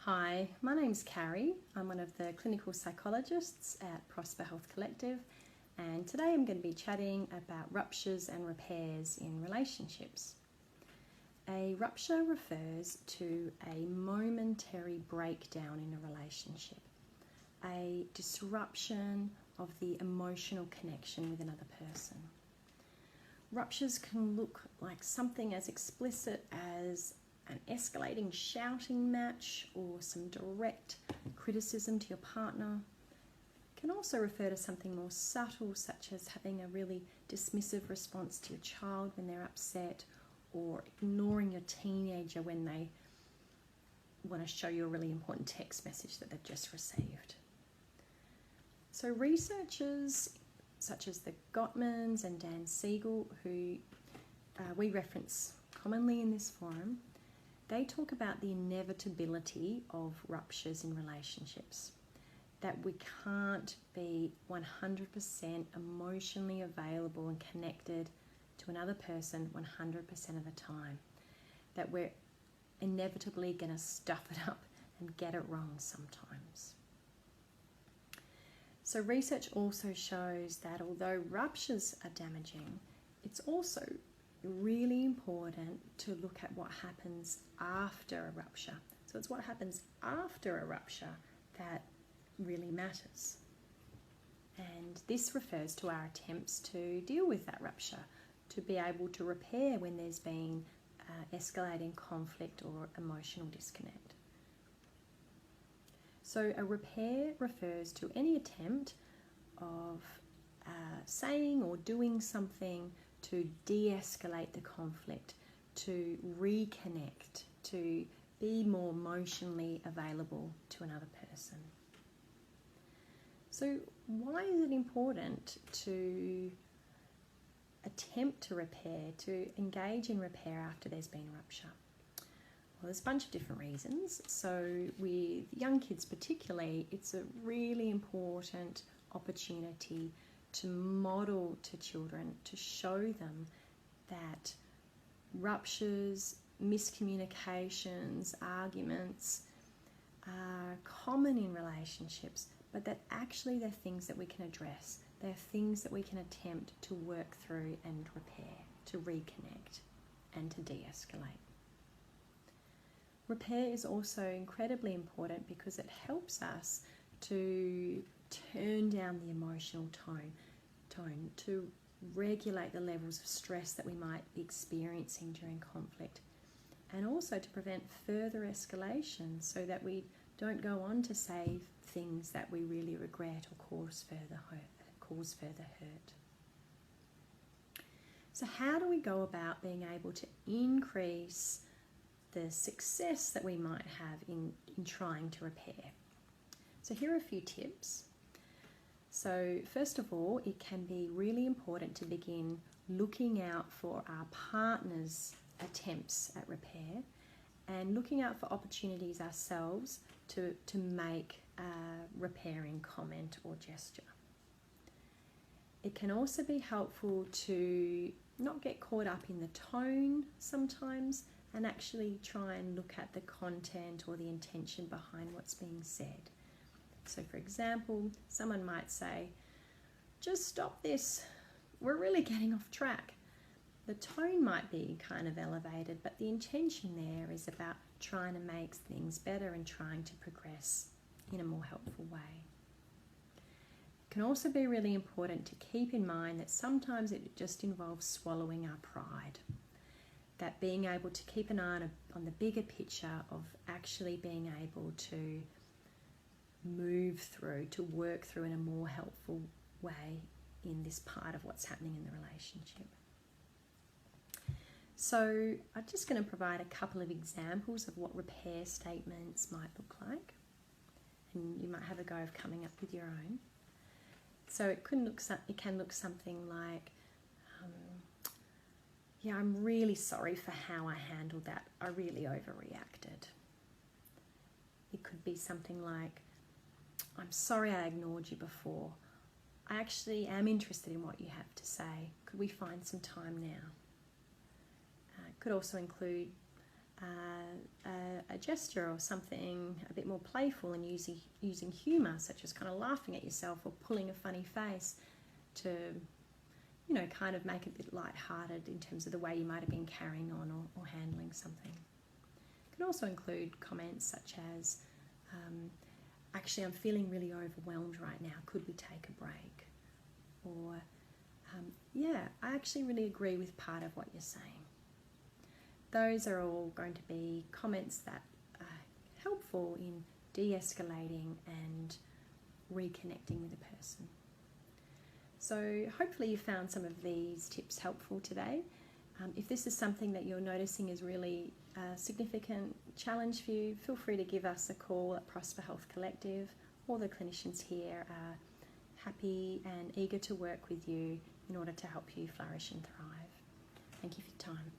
Hi, my name's Karri. I'm one of the clinical psychologists at Prosper Health Collective, and today I'm going to be chatting about ruptures and repairs in relationships. A rupture refers to a momentary breakdown in a relationship, a disruption of the emotional connection with another person. Ruptures can look like something as explicit as an escalating shouting match or some direct criticism to your partner. It can also refer to something more subtle, such as having a really dismissive response to your child when they're upset, or ignoring your teenager when they want to show you a really important text message that they've just received. So researchers such as the Gottmans and Dan Siegel, who we reference commonly in this forum, they talk about the inevitability of ruptures in relationships, that we can't be 100% emotionally available and connected to another person 100% of the time, that we're inevitably going to stuff it up and get it wrong sometimes. So research also shows that although ruptures are damaging, it's also really important to look at what happens after a rupture. So it's what happens after a rupture that really matters. And this refers to our attempts to deal with that rupture, to be able to repair when there's been escalating conflict or emotional disconnect. So a repair refers to any attempt of saying or doing something to de-escalate the conflict, to reconnect, to be more emotionally available to another person. So why is it important to attempt to repair, to engage in repair after there's been a rupture? Well, there's a bunch of different reasons. So with young kids particularly, it's a really important opportunity to model to children, to show them that ruptures, miscommunications, arguments are common in relationships, but that actually they're things that we can address. They're things that we can attempt to work through and repair, to reconnect and to de-escalate. Repair is also incredibly important because it helps us to turn down the emotional tone, to regulate the levels of stress that we might be experiencing during conflict, and also to prevent further escalation so that we don't go on to say things that we really regret or cause further hurt. So how do we go about being able to increase the success that we might have in trying to repair? So here are a few tips. So first of all, it can be really important to begin looking out for our partner's attempts at repair and looking out for opportunities ourselves to make a repairing comment or gesture. It can also be helpful to not get caught up in the tone sometimes, and actually try and look at the content or the intention behind what's being said. So for example, someone might say, "Just stop this, we're really getting off track." The tone might be kind of elevated, but the intention there is about trying to make things better and trying to progress in a more helpful way. It can also be really important to keep in mind that sometimes it just involves swallowing our pride. That being able to keep an eye on the bigger picture of actually being able to move through, to work through in a more helpful way in this part of what's happening in the relationship. So I'm just going to provide a couple of examples of what repair statements might look like, and you might have a go of coming up with your own. So it can look something like, "Yeah, I'm really sorry for how I handled that. I really overreacted." It could be something like, "I'm sorry I ignored you before. I actually am interested in what you have to say. Could we find some time now?" It could also include, a gesture or something a bit more playful and using humour, such as kind of laughing at yourself or pulling a funny face to, you know, kind of make it a bit lighthearted in terms of the way you might have been carrying on or handling something. It can also include comments such as, actually, I'm feeling really overwhelmed right now. Could we take a break? Or, yeah, I actually really agree with part of what you're saying. Those are all going to be comments that are helpful in de-escalating and reconnecting with a person. So hopefully you found some of these tips helpful today. If this is something that you're noticing is really a significant challenge for you, feel free to give us a call at Prosper Health Collective. All the clinicians here are happy and eager to work with you in order to help you flourish and thrive. Thank you for your time.